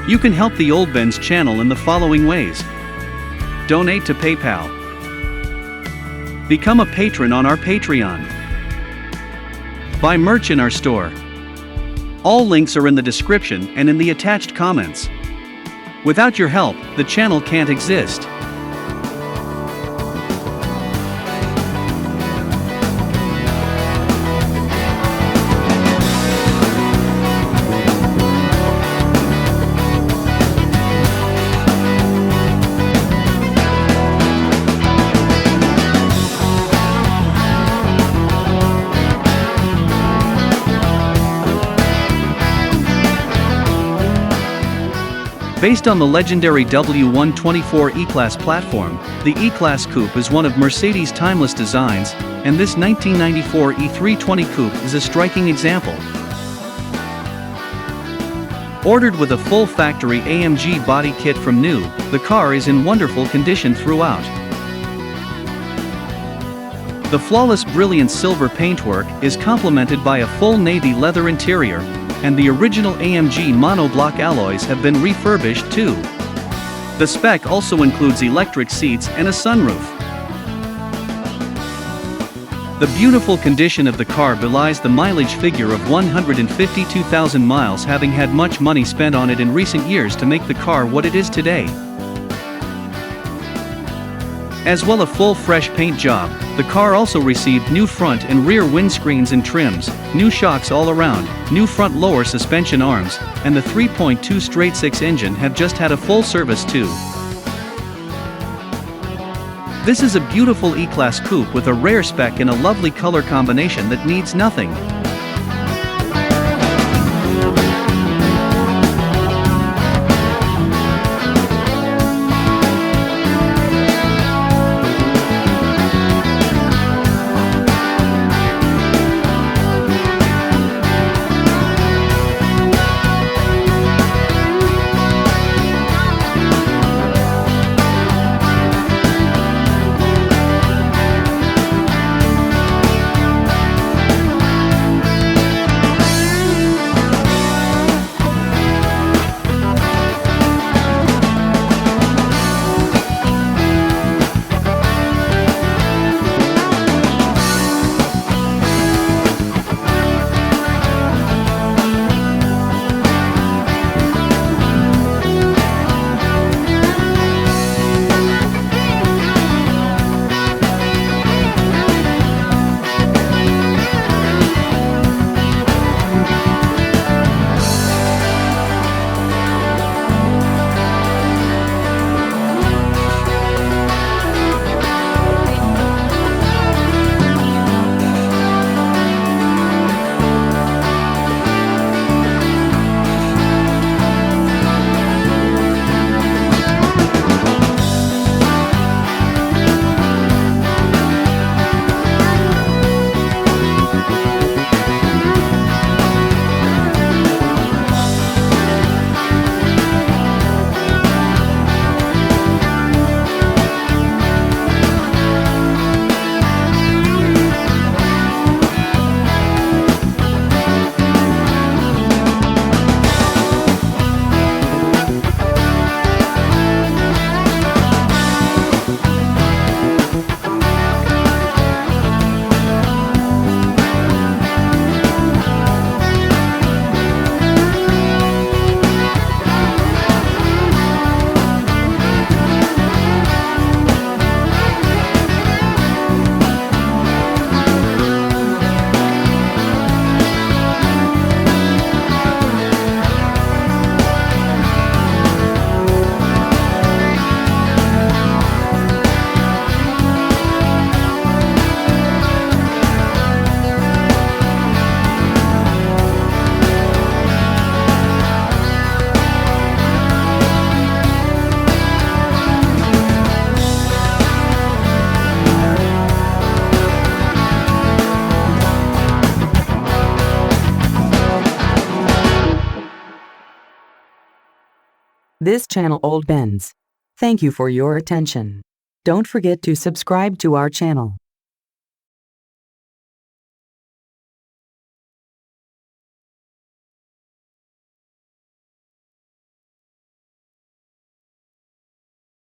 You can help the OldBenz channel in the following ways. Donate to PayPal. Become a patron on our Patreon. Buy merch in our store. All links are in the description and in the attached comments. Without your help, the channel can't exist. Based on the legendary W124 E-Class platform, the E-Class Coupe is one of Mercedes' timeless designs, and this 1994 E320 Coupe is a striking example. Ordered with a full factory AMG body kit from new, the car is in wonderful condition throughout. The flawless brilliant silver paintwork is complemented by a full navy leather interior, and the original AMG Monoblock alloys have been refurbished too. The spec also includes electric seats and a sunroof. The beautiful condition of the car belies the mileage figure of 152,000 miles, having had much money spent on it in recent years to make the car what it is today. As well a full fresh paint job, the car also received new front and rear windscreens and trims, new shocks all around, new front lower suspension arms, and the 3.2 straight-six engine have just had a full service too. This is a beautiful E-Class Coupe with a rare spec and a lovely color combination that needs nothing. This channel OldBenz. Thank you for your attention. Don't forget to subscribe to our channel.